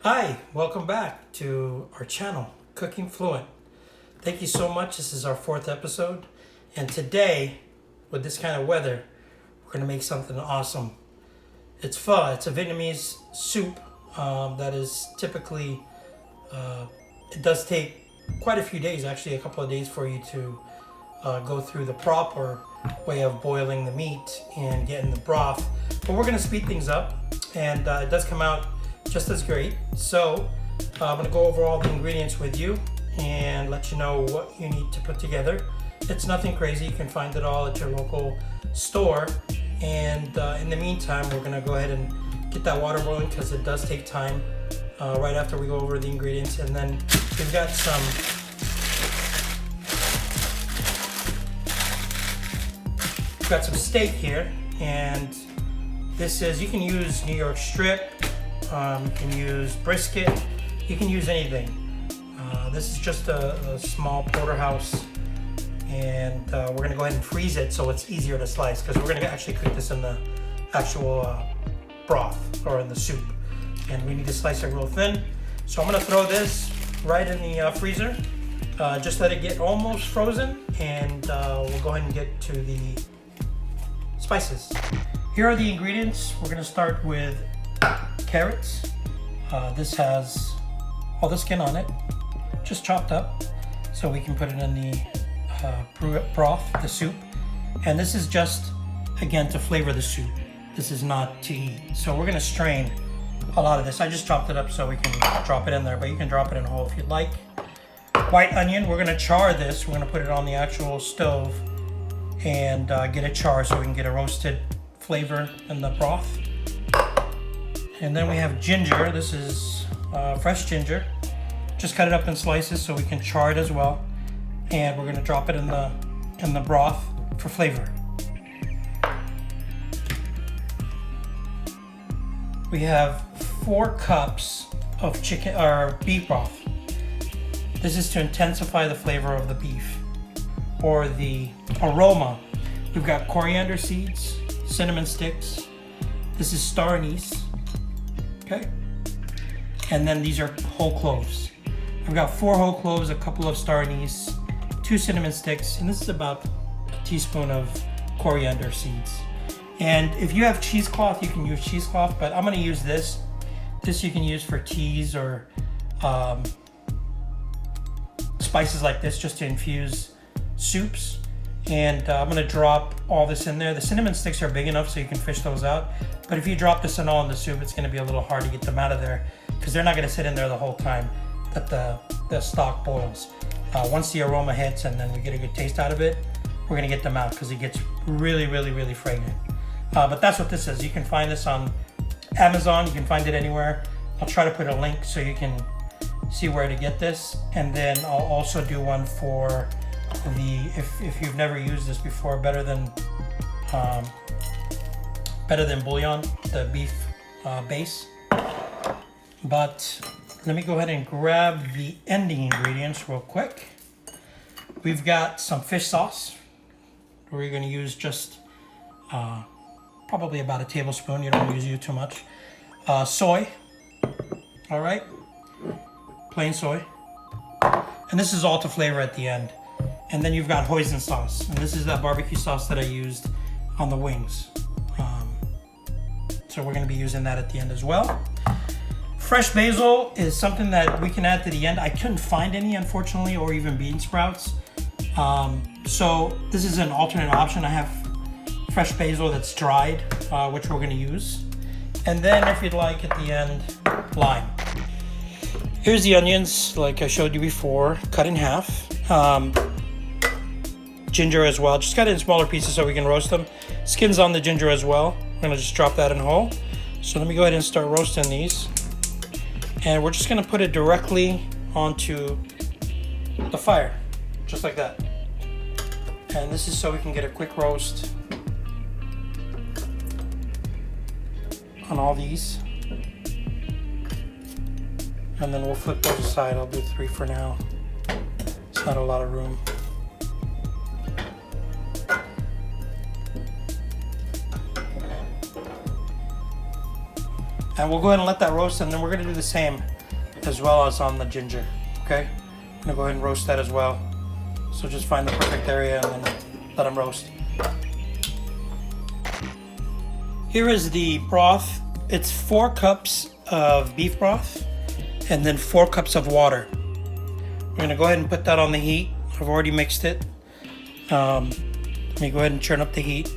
Hi, welcome back to our channel, Cooking Fluent. Thank you so much. This is our 4th episode. And today, with this kind of weather, we're going to make something awesome. It's pho. It's a Vietnamese soup that is typically, it does take quite a few days, actually a couple of days for you to go through the proper way of boiling the meat and getting the broth. But we're going to speed things up, and it does come out just as great. So I'm going to go over all the ingredients with you and let you know what you need to put together. It's nothing crazy. You can find it all at your local store. And in the meantime, we're going to go ahead and get that water boiling because it does take time right after we go over the ingredients. And then we've got some steak here, and this is, you can use New York strip, you can use brisket, you can use anything. This is just a small porterhouse, and we're going to go ahead and freeze it so it's easier to slice, because we're going to actually cook this in the actual broth or in the soup, and we need to slice it real thin. So I'm going to throw this right in the freezer, just let it get almost frozen, and we'll go ahead and get to the spices. Here are the ingredients. We're going to start with carrots. This has all the skin on it, just chopped up, so we can put it in the broth, the soup. And this is just, again, to flavor the soup. This is not to eat. So we're going to strain a lot of this. I just chopped it up so we can drop it in there, but you can drop it in whole if you'd like. White onion, we're going to char this. We're going to put it on the actual stove and get it charred so we can get a roasted flavor in the broth. And then we have ginger. This is fresh ginger. Just cut it up in slices so we can char it as well. And we're going to drop it in the broth for flavor. We have 4 cups of chicken or beef broth. This is to intensify the flavor of the beef or the aroma. We've got coriander seeds, cinnamon sticks. This is star anise. Okay. And then these are whole cloves. I've got 4 whole cloves, a couple of star anise, 2 cinnamon sticks, and this is about a teaspoon of coriander seeds. And if you have cheesecloth, you can use cheesecloth, but I'm going to use this. This you can use for teas or spices like this, just to infuse soups. And I'm going to drop all this in there. The cinnamon sticks are big enough so you can fish those out. But if you drop this in all in the soup, it's going to be a little hard to get them out of there, because they're not going to sit in there the whole time that the stock boils. Once the aroma hits and then we get a good taste out of it, we're going to get them out because it gets really, really, really fragrant. But that's what this is. You can find this on Amazon. You can find it anywhere. I'll try to put a link so you can see where to get this. And then I'll also do one for if you've never used this before, better than bouillon, the beef base. But let me go ahead and grab the ending ingredients real quick. We've got some fish sauce. We're going to use just probably about a tablespoon. You don't use too much. Soy. All right. Plain soy. And this is all to flavor at the end. And then you've got hoisin sauce. And this is that barbecue sauce that I used on the wings. So we're going to be using that at the end as well. Fresh basil is something that we can add to the end. I couldn't find any, unfortunately, or even bean sprouts. So this is an alternate option. I have fresh basil that's dried, which we're going to use. And then if you'd like at the end, lime. Here's the onions, like I showed you before, cut in half. Ginger as well, just cut it in smaller pieces so we can roast them. Skins on the ginger as well. We're gonna just drop that in whole. So let me go ahead and start roasting these. And we're just gonna put it directly onto the fire, just like that. And this is so we can get a quick roast on all these. And then we'll flip those aside. I'll do 3 for now. It's not a lot of room. And we'll go ahead and let that roast, and then we're going to do the same as well as on the ginger. Okay, I'm gonna go ahead and roast that as well. So just find the perfect area and then let them roast. Here is the broth. It's 4 cups of beef broth and then 4 cups of water. We're gonna go ahead and put that on the heat. I've already mixed it. Let me go ahead and turn up the heat.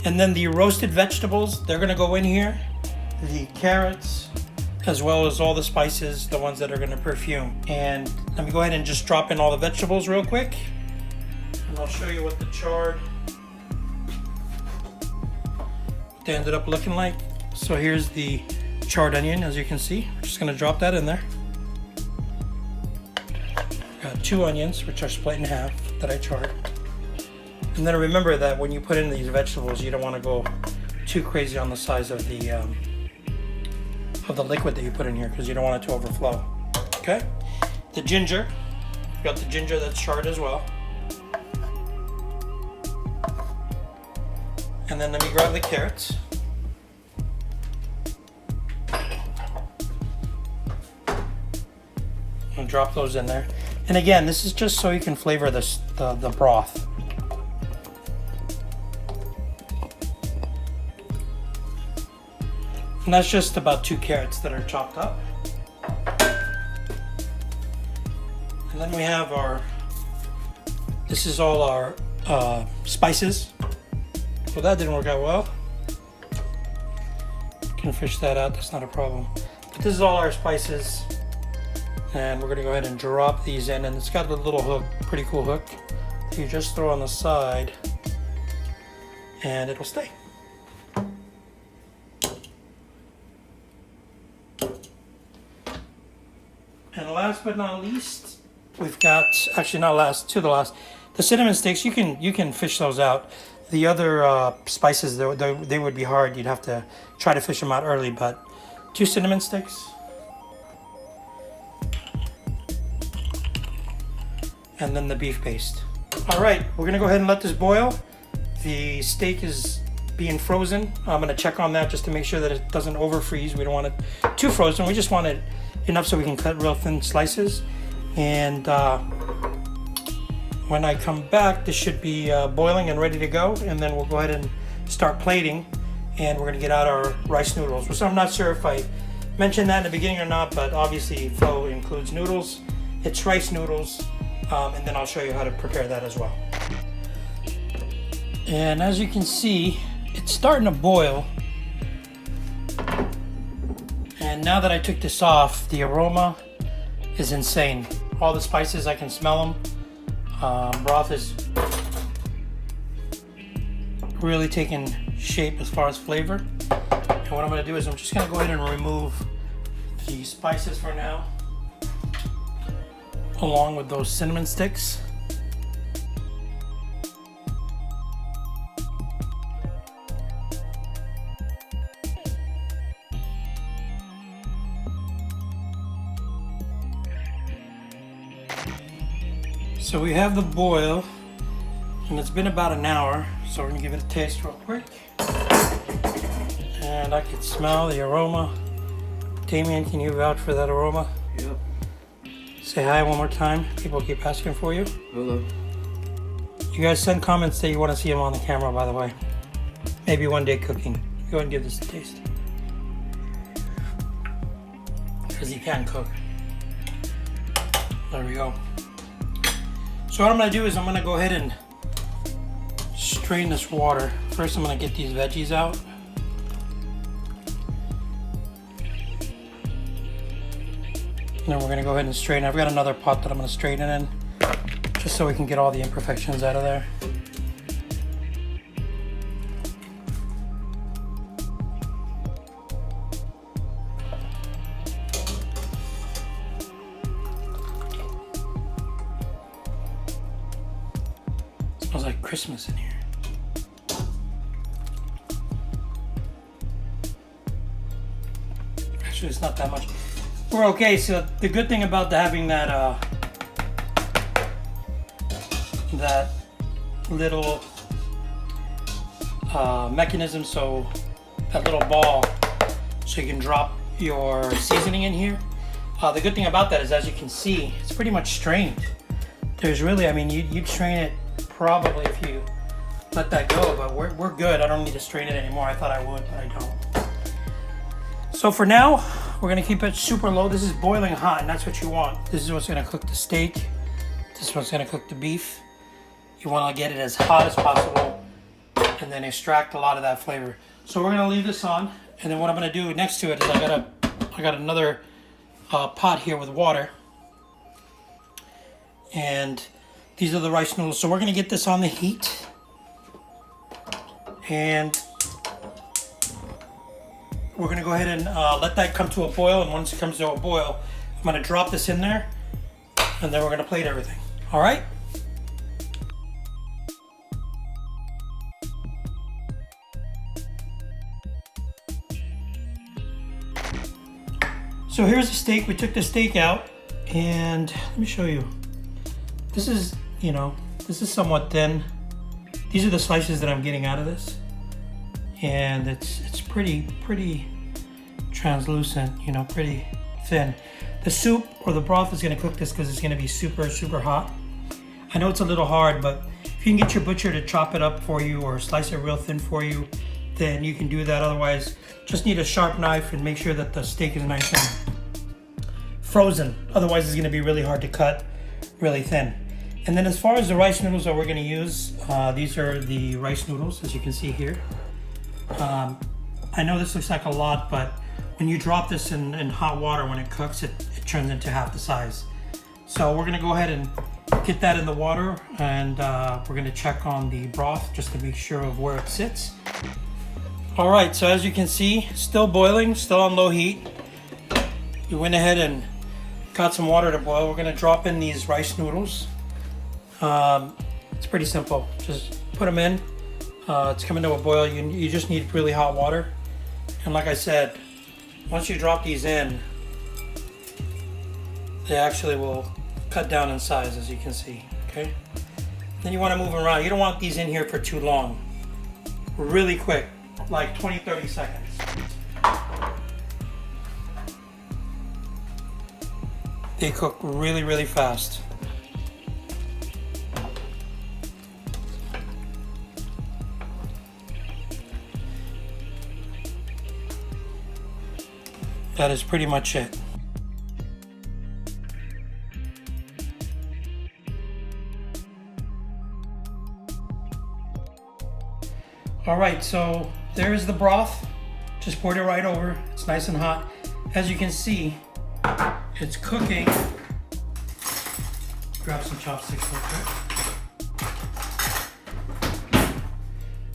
And then the roasted vegetables, they're gonna go in here. The carrots, as well as all the spices, the ones that are gonna perfume. And let me go ahead and just drop in all the vegetables real quick. And I'll show you what the charred they ended up looking like. So here's the charred onion, as you can see. I'm just gonna drop that in there. Got 2 onions, which are split in half, that I charred. And then remember that when you put in these vegetables, you don't want to go too crazy on the size of the liquid that you put in here, because you don't want it to overflow. Okay. The ginger, we've got the ginger that's charred as well. And then let me grab the carrots. And drop those in there. And again, this is just so you can flavor this the broth. And that's just about 2 carrots that are chopped up. And then we have this is all our spices. So that didn't work out well. Can fish that out, that's not a problem. But this is all our spices. And we're gonna go ahead and drop these in, and it's got a little hook, pretty cool hook. You just throw on the side and it'll stay. And last but not least, we've got, actually not last, to the last, the cinnamon sticks. You can fish those out. The other spices, they would be hard. You'd have to try to fish them out early, but 2 cinnamon sticks. And then the beef paste. All right, we're gonna go ahead and let this boil. The steak is being frozen. I'm gonna check on that just to make sure that it doesn't over freeze. We don't want it too frozen. We just want it enough so we can cut real thin slices. And when I come back, this should be boiling and ready to go. And then we'll go ahead and start plating. And we're gonna get out our rice noodles. So I'm not sure if I mentioned that in the beginning or not, but obviously pho includes noodles. It's rice noodles. And then I'll show you how to prepare that as well. And as you can see, it's starting to boil. And now that I took this off, the aroma is insane. All the spices, I can smell them. Broth is really taking shape as far as flavor. And what I'm gonna do is I'm just gonna go ahead and remove the spices for now, along with those cinnamon sticks. So we have the boil, and it's been about an hour, so we're gonna give it a taste real quick. And I can smell the aroma. Damien, can you vouch for that aroma? Yep. Say hi one more time. People keep asking for you. Hello. You guys send comments that you want to see them on the camera, by the way. Maybe one day cooking. Go ahead and give this a taste. Because he can cook. There we go. So what I'm going to do is I'm going to go ahead and strain this water. First I'm going to get these veggies out. And then we're going to go ahead and strain. I've got another pot that I'm going to straighten in, just so we can get all the imperfections out of there. It smells like Christmas in here. Actually, it's not that much. We're okay. So the good thing about having that that little mechanism, so that little ball, so you can drop your seasoning in here. The good thing about that is, as you can see, it's pretty much strained. There's really, I mean, you'd strain it probably if you let that go, but we're good. I don't need to strain it anymore. I thought I would, but I don't. So for now, we're gonna keep it super low. This is boiling hot, and that's what you want. This is what's gonna cook the steak. This is what's gonna cook the beef. You wanna get it as hot as possible and then extract a lot of that flavor. So we're gonna leave this on, and then what I'm gonna do next to it is I got another pot here with water. And these are the rice noodles. So we're gonna get this on the heat. And we're gonna go ahead and let that come to a boil. And once it comes to a boil, I'm gonna drop this in there, and then we're gonna plate everything. All right? So here's the steak. We took the steak out, and let me show you. This is, you know, this is somewhat thin. These are the slices that I'm getting out of this. And it's pretty translucent, you know, pretty thin. The soup or the broth is gonna cook this because it's gonna be super, super hot. I know it's a little hard, but if you can get your butcher to chop it up for you or slice it real thin for you, then you can do that. Otherwise, just need a sharp knife and make sure that the steak is nice and frozen. Otherwise, it's gonna be really hard to cut really thin. And then as far as the rice noodles that we're gonna use, these are the rice noodles, as you can see here. I know this looks like a lot, but when you drop this in hot water, when it cooks, it turns into half the size. So we're gonna go ahead and get that in the water, and we're gonna check on the broth just to make sure of where it sits. All right, so as you can see, still boiling, still on low heat. We went ahead and got some water to boil. We're gonna drop in these rice noodles. It's pretty simple. Just put them in. It's coming to a boil. You just need really hot water. And like I said, once you drop these in, they actually will cut down in size, as you can see, okay? Then you want to move them around. You don't want these in here for too long. Really quick, like 20, 30 seconds. They cook really, really fast. That is pretty much it. All right, so there's the broth. Just poured it right over. It's nice and hot. As you can see, it's cooking. Grab some chopsticks real quick.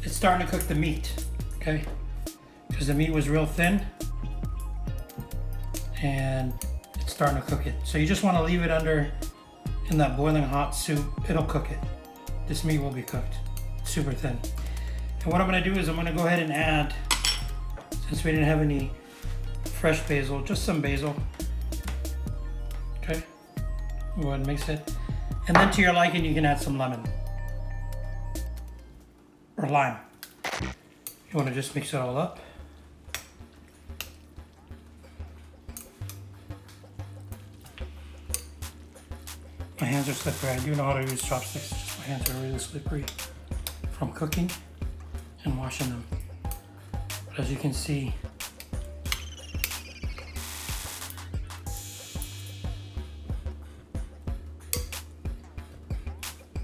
It's starting to cook the meat, okay? Because the meat was real thin. And it's starting to cook it. So you just want to leave it under in that boiling hot soup. It'll cook it. This meat will be cooked super thin. And what I'm going to do is I'm going to go ahead and add, since we didn't have any fresh basil, just some basil. Okay, go ahead and mix it. And then to your liking, you can add some lemon or lime. You want to just mix it all up. My hands are slippery. I do know how to use chopsticks. Just my hands are really slippery from cooking and washing them. But as you can see,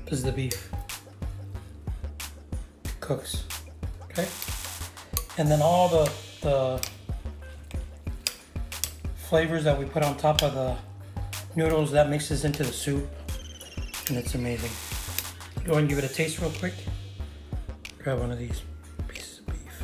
this is the beef. It cooks, okay? And then all the flavors that we put on top of the noodles, that mixes into the soup, and it's amazing. Go ahead and give it a taste real quick. Grab one of these pieces of beef.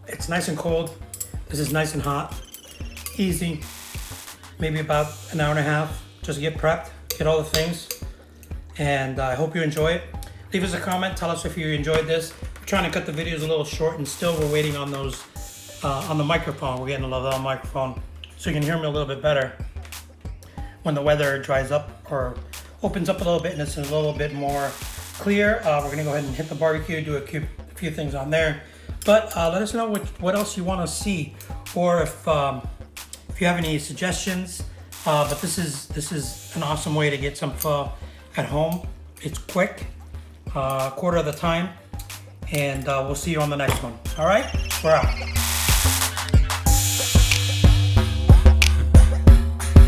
It's nice and cold. This is nice and hot. Easy. Maybe about an hour and a half. Just get prepped, get all the things. And I hope you enjoy it. Leave us a comment, tell us if you enjoyed this. We're trying to cut the videos a little short, and still we're waiting on those, on the microphone. We're getting a little microphone so you can hear me a little bit better when the weather dries up or opens up a little bit and it's a little bit more clear. We're gonna go ahead and hit the barbecue, do a few things on there. But let us know what else you want to see, or if you have any suggestions. But this is an awesome way to get some pho at home. It's quick, quarter of the time, and we'll see you on the next one. All right, we're out.